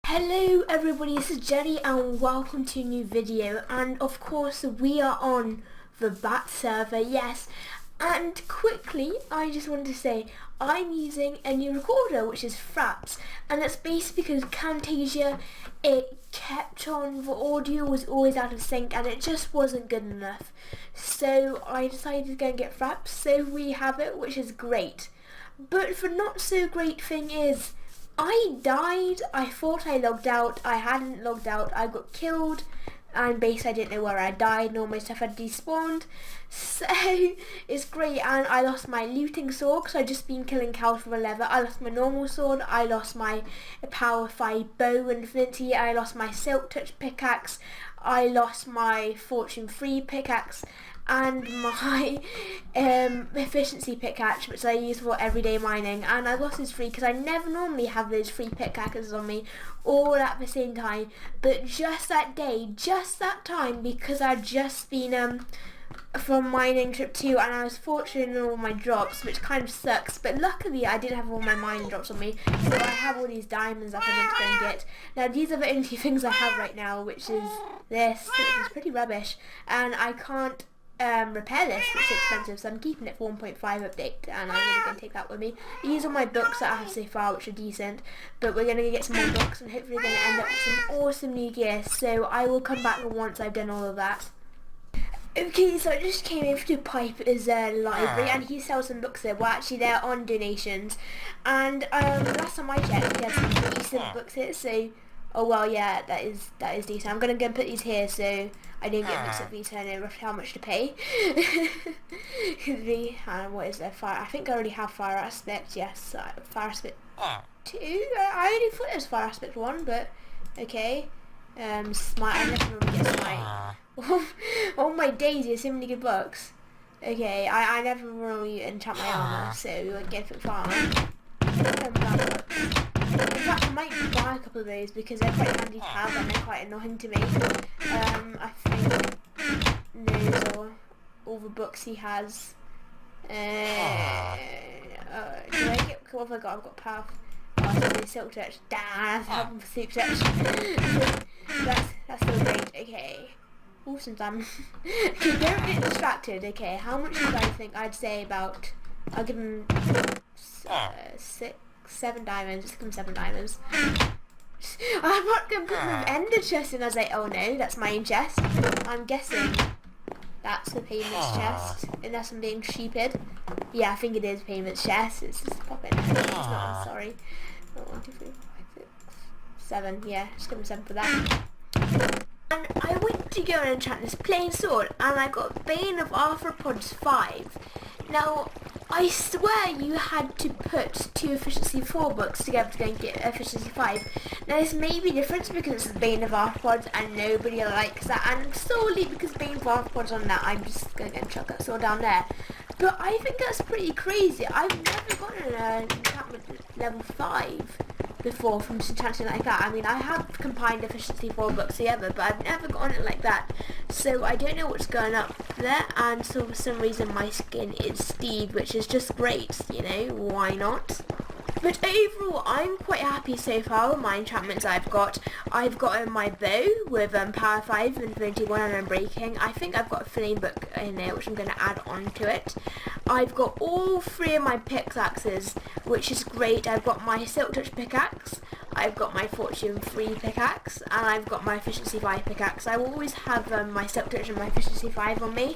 Hello everybody, this is Jenny and welcome to a new video, and of course we are on the Bat server, yes. And quickly I just wanted to say I'm using a new recorder which is Fraps, and that's basically because Camtasia, it kept on, the audio was always out of sync and it just wasn't good enough. So I decided to go and get Fraps, so we have it, which is great. But the not so great thing is I died. I thought I logged out. I hadn't logged out. I got killed, and basically I didn't know where I died, and all my stuff had despawned. So it's great, and I lost my looting sword because I'd just been killing cows for the leather. I lost my normal sword. I lost my power 5 bow and infinity. I lost my silk touch pickaxe. I lost my fortune 3 pickaxe and my efficiency pickaxe, which I use for everyday mining, and I lost those 3 because I never normally have those 3 pickaxes on me all at the same time, but just that day, just that time, because I'd just been from mining trip 2 and I was fortunate in all my drops, which kind of sucks, but luckily I did have all my mining drops on me, so I have all these diamonds that I'm going to go and get. Now these are the only things I have right now, which is this, which is pretty rubbish, and I can't repair this, it's expensive, so I'm keeping it for 1.5 update, and I'm really going to take that with me. These are my books that I have so far, which are decent, but we're going to get some more books and hopefully we're going to end up with some awesome new gear, so I will come back once I've done all of that. Okay, so I just came in to Pipe as a library, and he sells some books there. Well, actually they're on donations, and last time I checked he has some decent books here, so oh well, yeah, that is decent. I'm gonna go and put these here so I don't get mixed up these and know roughly how much to pay. What is there? Fire. I think I already have Fire Aspect. Yes, Fire Aspect 2. I only thought it was Fire Aspect 1, but okay. Smite. I never really get Smite. Oh my daisy, so many good books. Okay, I never really enchant my armor, so we won't get it far. In fact, I might buy a couple of those because they're quite handy to have and they're quite annoying to me. I think those are all the books he has. Do I get, what have I got? I've got Path. Oh, Silk Touch. Damn, that's helping for Silk Touch. that's still great. Okay. Awesome, Sam. Okay, don't get distracted. Okay, how much do you guys think I'd say about... I'll give him 7 diamonds. Just give him 7 diamonds. I'm not going to put an ender chest in. I was like, oh no, that's my own chest. I'm guessing that's the payments chest, unless I'm being stupid. Yeah, I think it is payments chest. It's just pop it. It's not, I'm sorry. 1, 2, 3, 4, 5, 6, 7. Yeah, just give him 7 for that. And I went to go and enchant this plain sword, and I got Bane of Arthropods 5. Now, I swear you had to put 2 efficiency 4 books together to go and get efficiency 5. Now this may be different because it's Bane of Arthropods and nobody likes that, and solely because Bane of Arthropods on that, I'm just going to go and chuck that sword down there. But I think that's pretty crazy. I've never gotten an enchantment level 5 before from enchanting like that. I mean, I have combined efficiency 4 books together, but I've never gotten it like that. So I don't know what's going up there, and so for some reason my skin is Steve, which is just great, you know, why not? But overall, I'm quite happy so far with my enchantments I've got. I've got my bow with power 5, infinity 1 and unbreaking. I think I've got a flame book in there, which I'm going to add on to it. I've got all 3 of my pickaxes, which is great. I've got my silk touch pickaxe, I've got my fortune 3 pickaxe, and I've got my efficiency 5 pickaxe. I will always have my silk touch and my efficiency 5 on me,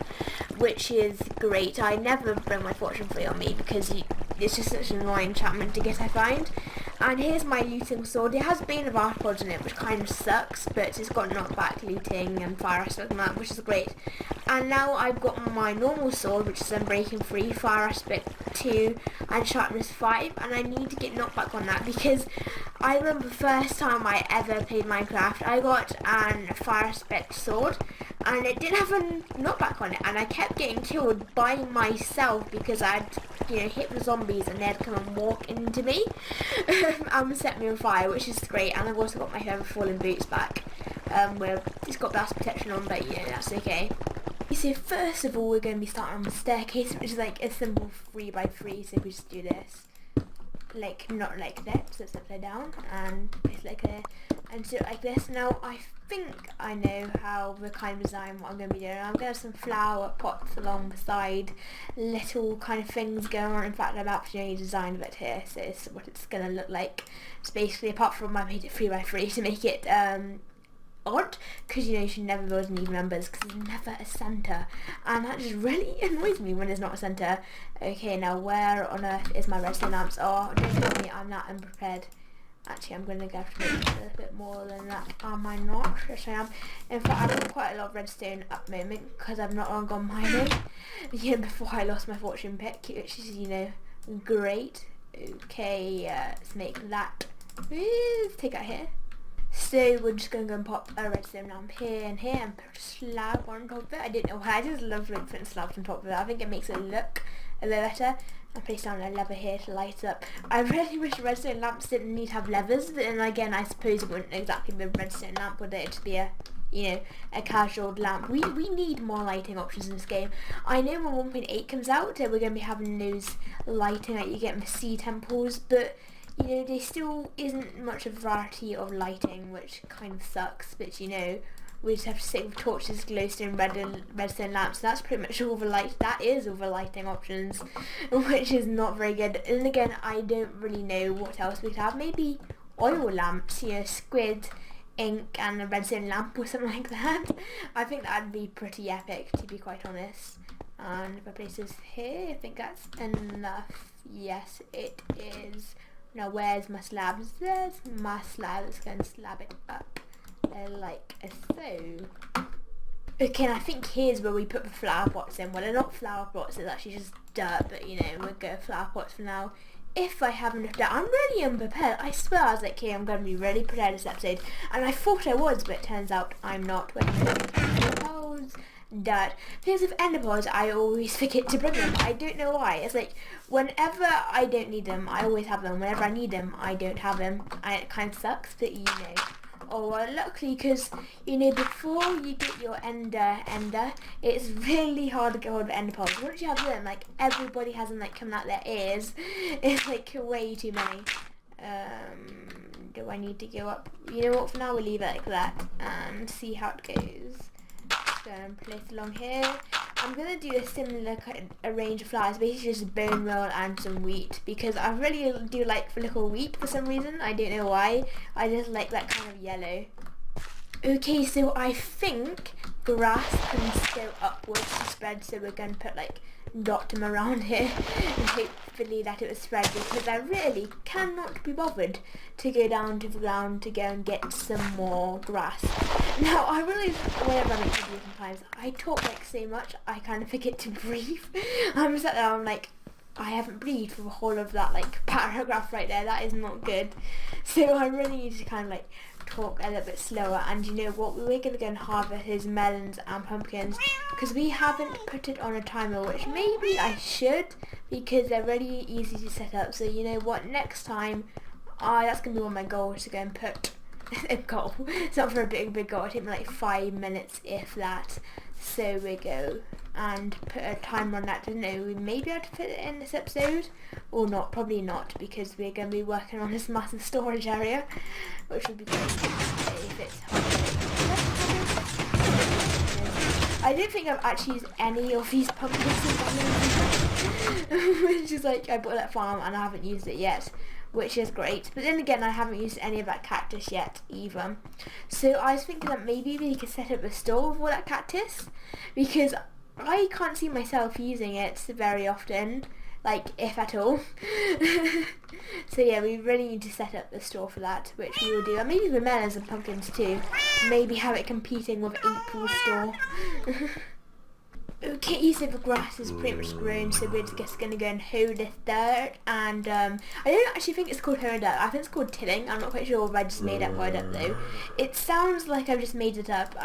which is great. I never bring my fortune 3 on me because it's just such an annoying enchantment to get, I find. And here's my looting sword. It has Bane of Arthropods in it, which kind of sucks, but it's got knockback looting and fire aspect and that, which is great. And now I've got my normal sword, which is Unbreaking 3, fire aspect 2, and sharpness 5, and I need to get knockback on that because I remember the first time I ever played Minecraft, I got an fire aspect sword, and it didn't have a knockback on it, and I kept getting killed by myself because I'd, you know, hit the zombies and they'd come and walk into me and set me on fire, which is great. And I've also got my Feather Falling boots back, where it's got blast protection on, but you know, that's okay. So first of all, we're going to be starting on the staircase, which is like a simple 3x3, so we just do this. like not like that, so it's upside down, and place it like there, and do it like this. Now I think I know how the kind of design what I'm going to be doing. I'm going to have some flower pots along the side, little kind of things going on. In fact, I'm actually designed a bit here, so it's what it's going to look like. So basically, apart from I made it 3x3 to make it odd, because you know you should never build in even numbers because there's never a centre, and that just really annoys me when there's not a centre. Okay, now where on earth is my redstone lamps? Oh, don't tell me I'm not unprepared. Actually, I'm going to have to make it a little bit more than that. Am I not? Yes, I am. In fact, I've got quite a lot of redstone at the moment because I've not long gone mining. Yeah, before I lost my fortune pick, which is, you know, great. Okay, let's make that. Let's take that here. So we're just going to go and pop a redstone lamp here and here and put a slab on top of it. I don't know why, I just love like putting slabs on top of it. I think it makes it look a bit better. And place down a lever here to light up. I really wish redstone lamps didn't need to have levers, but then again I suppose it wouldn't exactly be a redstone lamp, would it? It'd be a, you know, a casual lamp. We need more lighting options in this game. I know when 1.8 comes out we're going to be having those lighting that you get in the sea temples, but you know, there still isn't much of a variety of lighting, which kind of sucks, but you know, we just have to stick with torches, glowstone, redstone lamps. So that's pretty much all the that is all the lighting options, which is not very good. And again, I don't really know what else we could have. Maybe oil lamps, you know, squid, ink, and a redstone lamp or something like that. I think that'd be pretty epic, to be quite honest. And if I place this here, I think that's enough. Yes, it is. Now where's my slabs? There's my slab. Let's go and slab it up like so. Okay, and I think here's where we put the flower pots in. Well, they're not flower pots, it's actually just dirt, but you know, we'll go flower pots for now. If I have enough dirt, I'm really unprepared. I swear I was like, okay, I'm going to be really prepared this episode. And I thought I was, but it turns out I'm not. Wait a minute. Dirt. Because of ender pearls, I always forget to bring them. I don't know why. It's like, whenever I don't need them, I always have them. Whenever I need them, I don't have them. And it kind of sucks, but you know. Oh, well, luckily, because, you know, before you get your ender, it's really hard to get hold of ender pearls. Once you have them, like, everybody has them, like, coming out their ears. It's, like, way too many. Do I need to go up? You know what, for now we'll leave it like that and see how it goes. Just go and place along here. I'm going to do a similar kind of range of flowers, basically just bone meal and some wheat, because I really do like the little wheat for some reason. I don't know why. I just like that kind of yellow. Okay, so I think grass can go upwards to spread, so we're going to put like dot them around here and hopefully that it will spread, because I really cannot be bothered to go down to the ground to go and get some more grass. Now I really, whenever I make videos sometimes, I talk like so much I kind of forget to breathe. I'm sat there, I'm like, I haven't breathed for the whole of that like paragraph right there. That is not good. So I really need to kind of like talk a little bit slower. And you know what, we're going to go and harvest his melons and pumpkins, because we haven't put it on a timer, which maybe I should, because they're really easy to set up. So you know what, next time, that's going to be one of my goals, to go and put a goal. It's not for a big goal, it'll take me like 5 minutes if that. So we go and put a timer on that. I don't know, we may be able to fit it in this episode or not. Probably not, because we're going to be working on this massive storage area, which would be great if it's I don't think I've actually used any of these pumpkins which is like, I bought that farm and I haven't used it yet, which is great. But then again, I haven't used any of that cactus yet either. So I was thinking that maybe we could set up a store for that cactus, because I can't see myself using it very often, like if at all. So yeah, we really need to set up the store for that, which we will do. And maybe the melons and pumpkins too. Maybe have it competing with April's store. Okay, so the grass is pretty much grown, so we're just going to go and hoe this dirt, and I don't actually think it's called hoeing dirt. I think it's called tilling. I'm not quite sure if I just made that word up though. It sounds like I've just made it up,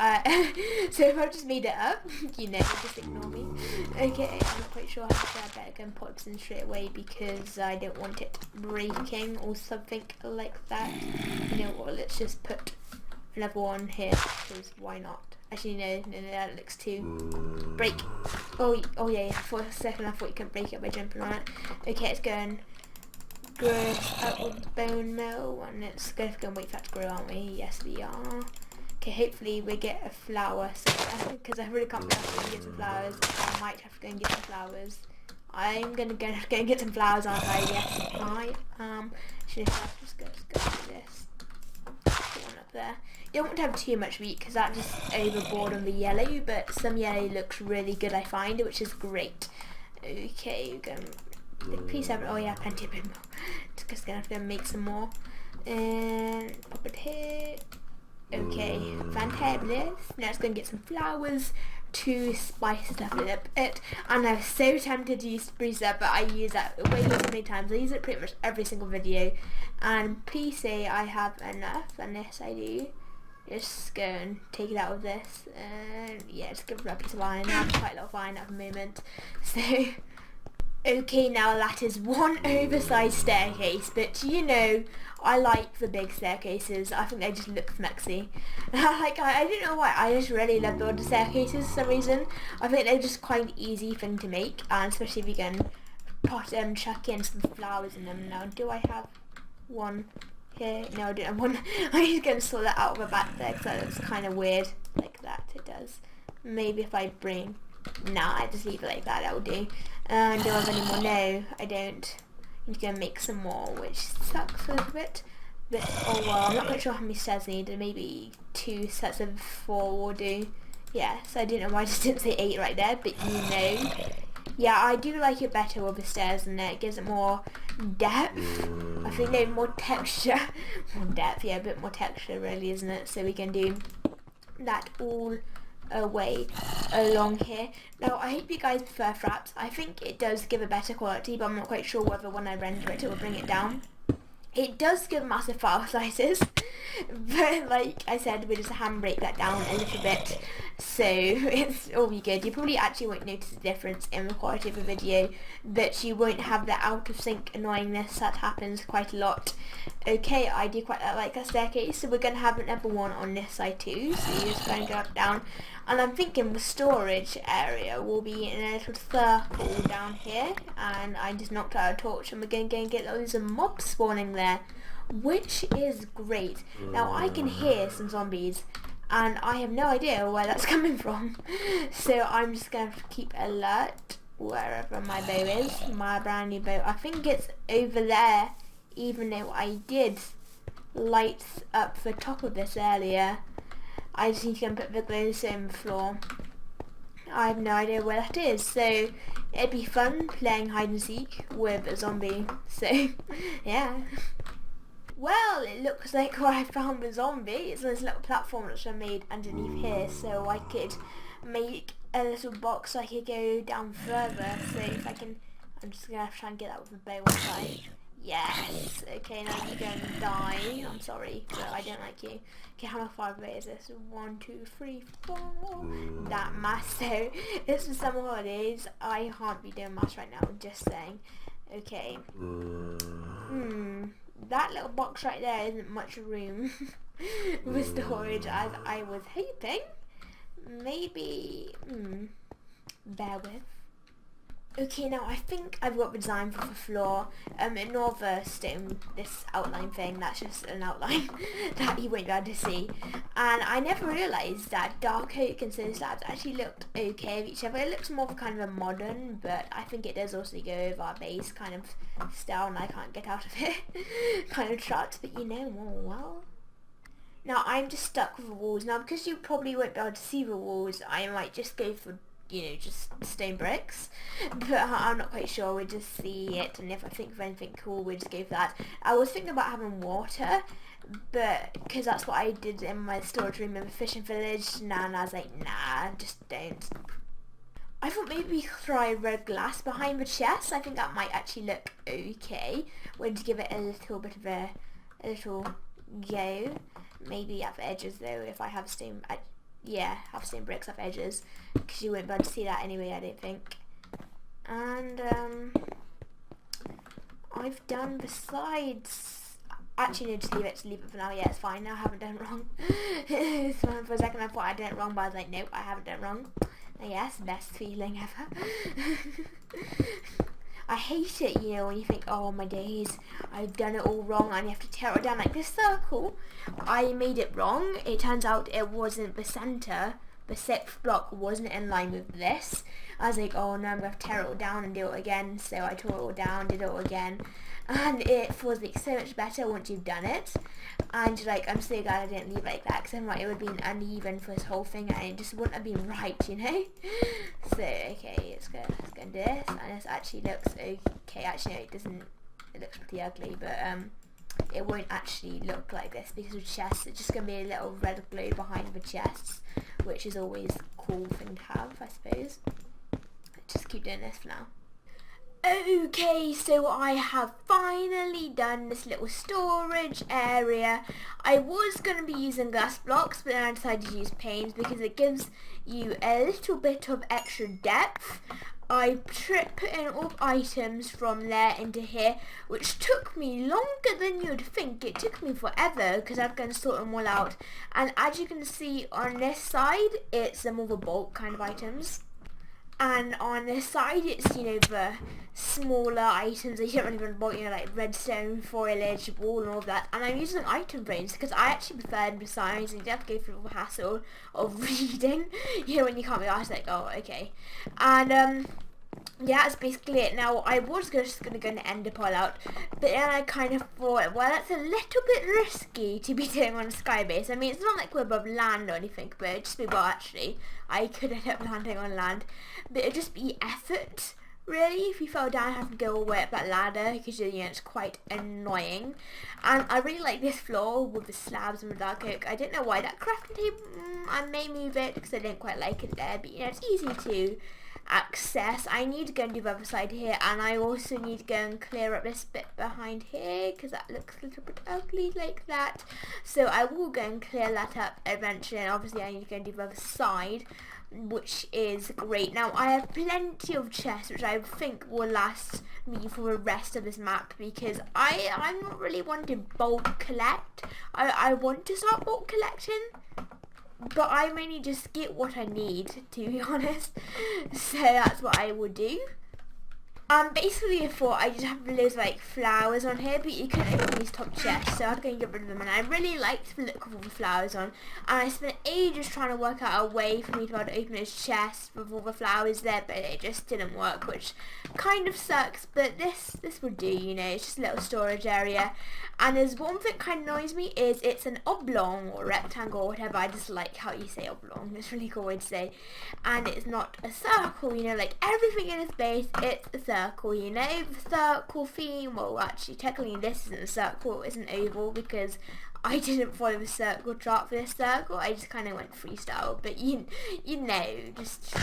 so if I've just made it up, you know, just ignore me. Okay, I'm not quite sure how to say. I better go and put this in straight away, because I don't want it breaking or something like that. You know what, let's just put another one here, because why not? Actually, no, that looks too... Break! Oh yeah, for a second I thought you couldn't break it by jumping on it. Okay, it's going grow this up with bone meal, and it's going to go and wait for that to grow, aren't we? Yes, we are. Okay, hopefully we get a flower somewhere, because I really can't be able to get some flowers. I might have to go and get some flowers. I'm going to go and get some flowers, aren't I? Yes, I am. Should I just go like this? Put one up there. You don't want to have too much wheat, because that just overboard on the yellow, but some yellow looks really good, I find, which is great. Okay, we're going to piece of, oh yeah, plenty of bone meal. Just gonna have to make some more. And pop it here. Okay, fantabulous. Now it's going to get some flowers to spice it up a little bit. And I was so tempted to use sprucer, but I use that way too many times. I use it pretty much every single video. And please say I have enough, and yes I do. Just go and take it out of this. And yeah, just give it a piece of iron. I have quite a lot of iron at the moment. So... okay, now that is one oversized staircase, but you know, I like the big staircases. I think they just look smexy. Like, I don't know why, I just really love building staircases for some reason. I think they're just quite an easy thing to make, and especially if you can chuck in some flowers in them. Now, do I have one here? No, I don't have one. I'm just going to sort that out of the back there, because that looks kind of weird. Like that, it does. Maybe if I bring... nah, I just leave it like that, that will do. Do I have any more? No, I don't. I need to go and make some more, which sucks a little bit. But, oh well, I'm not quite sure how many stairs I need. Maybe 2 sets of 4 will do. Yeah, so I don't know why I just didn't say 8 right there, but you know. Yeah, I do like it better with the stairs in there. It gives it more depth. I think they have more texture. More depth, yeah, a bit more texture really, isn't it? So we can do that all away along here. Now I hope you guys prefer fraps. I think it does give a better quality, but I'm not quite sure whether when I render it will bring it down. It does give massive file sizes, but like I said, we just handbrake that down a little bit, so it's all be good. You probably actually won't notice a difference in the quality of the video, but you won't have the out of sync annoyingness that happens quite a lot. Okay, I do quite like that staircase, so we're going to have another one on this side too, so you're just going to go up down, and I'm thinking the storage area will be in a little circle down here, and I just knocked out a torch, and we're going to go and get loads of mobs spawning there, which is great. Now I can hear some zombies, and I have no idea where that's coming from, so I'm just going to keep alert wherever my bow is, my brand new bow. I think it's over there, even though I did light up the top of this earlier. I just need to go and put the glowstone on the floor. I have no idea where that is, so it'd be fun playing hide and seek with a zombie, so yeah. Well, it looks like where I found the zombie. It's this little platform which I made underneath here, so I could make a little box so I could go down further. So if I can, I'm just going to try and get that with a bow one side. Yes! Okay, now you're going to die. I'm sorry, but I don't like you. Okay, how far away is this? 1, 2, 3, 4. That math, so it's for summer holidays. I can't be doing math right now, just saying. Okay. That little box right there isn't much room with storage as I was hoping. Maybe, bear with. Okay, now I think I've got the design for the floor. Ignore the stone, this outline thing, that's just an outline that you won't be able to see. And I never realised that dark oak and stone slabs actually looked okay with each other. It looks more of kind of a modern, but I think it does also go over our base kind of style, and I can't get out of it kind of trapped, but you know, well. Now I'm just stuck with the walls. Now because you probably won't be able to see the walls, I might just go for, you know, just stone bricks, but I'm not quite sure. We'll just see it, and if I think of anything cool, we'll just go for that. I was thinking about having water, but because that's what I did in my storage room in the fishing village, and I was like, nah, just don't. I thought maybe we could try red glass behind the chest. I think that might actually look okay. We'll just give it a little bit of a little go. Maybe at the edges though, if I have stone. Yeah, have stone bricks off edges, because you won't be able to see that anyway, I don't think. And I've done the sides. Actually, no, just leave it for now. Yeah, it's fine. Now I haven't done it wrong. For a second I thought I did it wrong, but I was like, nope, I haven't done it wrong. Yes, best feeling ever. I hate it, you know, when you think, oh my days, I've done it all wrong and you have to tear it down. Like this circle, I made it wrong. It turns out it wasn't the centre. The 6th block wasn't in line with this. I was like, oh no, I'm going to have to tear it all down and do it again. So I tore it all down, did it all again. And it feels like so much better once you've done it. And like, I'm so glad I didn't leave it like that, because I'm like, it would have been uneven for this whole thing and it just wouldn't have been right, you know. So okay, let's go do this, and this actually looks okay. Actually no, it doesn't. It looks pretty ugly, but it won't actually look like this because of chests. It's just gonna be a little red glow behind the chests, which is always a cool thing to have, I suppose. Let's just keep doing this for now. Okay, so I have finally done this little storage area. I was going to be using glass blocks, but then I decided to use panes because it gives you a little bit of extra depth. I put in all items from there into here, which took me longer than you'd think. It took me forever because I've got to sort them all out. And as you can see on this side, it's more the bulk kind of items. And on this side, it's, you know, the smaller items that you don't really want, you know, like redstone, foliage, wall and all of that. And I'm using item frames because I actually prefer them to size and you don't have to go through all the hassle of reading, you know, when you can't be asked, like, oh, okay. And, yeah, that's basically it. Now, I was just going to go and end the pile out, but then I kind of thought, well, that's a little bit risky to be doing on a sky base. I mean, it's not like we're above land or anything, but it'd just be, well, actually, I could end up landing on land, but it'd just be effort, really, if you fell down and have to go all the way up that ladder, because, you know, it's quite annoying. And I really like this floor with the slabs and the dark oak. I don't know why that crafting table, I may move it because I didn't quite like it there, but, you know, it's easy to access. I need to go and do the other side here, and I also need to go and clear up this bit behind here because that looks a little bit ugly like that. So I will go and clear that up eventually, and obviously I need to go and do the other side, which is great. Now I have plenty of chests which I think will last me for the rest of this map because I'm not really wanting to bulk collect. I want to start bulk collecting, but I mainly just get what I need, to be honest. So that's what I would do. Basically I thought I just have loads of like flowers on here, but you couldn't open these top chests, so I was going to get rid of them, and I really liked the look of all the flowers on, and I spent ages trying to work out a way for me to be able to open those chests with all the flowers there, but it just didn't work, which kind of sucks, but this would do, you know. It's just a little storage area. And there's one thing that kind of annoys me is it's an oblong or rectangle or whatever. I just like how you say oblong. It's a really cool way to say. And it's not a circle, you know, like everything in this base, it's a circle, you know, the circle theme. Well, actually, technically this isn't a circle, it's an oval because I didn't follow the circle chart for this circle. I just kind of went freestyle, but you know, just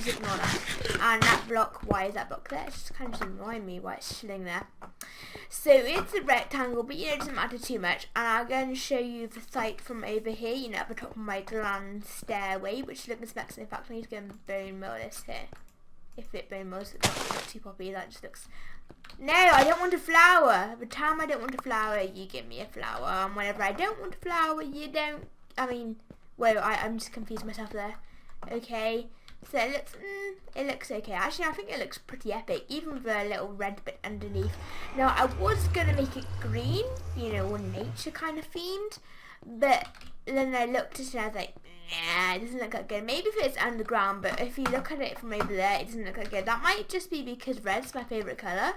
ignore that. And that block, why is that block there? It's just kind of just annoying me why it's chilling there. So it's a rectangle, but you know, it doesn't matter too much. And I'm going to show you the site from over here, you know, at the top of my grand stairway, which looks nice. In fact, I need to go and bone mill this here. If it bone mills, it's not too poppy, that just looks... No, I don't want a flower. Every time I don't want a flower, you give me a flower. And whenever I don't want a flower, you don't... I mean, well, I'm just confused myself there. Okay, so it looks okay. Actually, I think it looks pretty epic, even with a little red bit underneath. Now, I was going to make it green, you know, nature kind of themed. But then I looked at it and I was like, nah, it doesn't look that good. Maybe if it's underground, but if you look at it from over there, it doesn't look that good. That might just be because red's my favourite colour.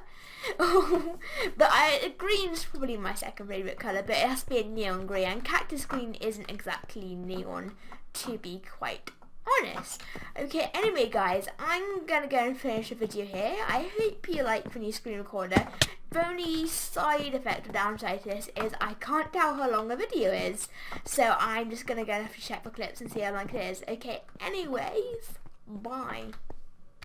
But green's probably my second favourite colour, but it has to be a neon green. And cactus green isn't exactly neon, to be quite honest. Okay, anyway guys, I'm gonna go and finish the video here. I hope you like the new screen recorder. The only side effect or downside to this is I can't tell how long a video is, so I'm just gonna go and have to check the clips and see how long it is. Okay, anyways, bye.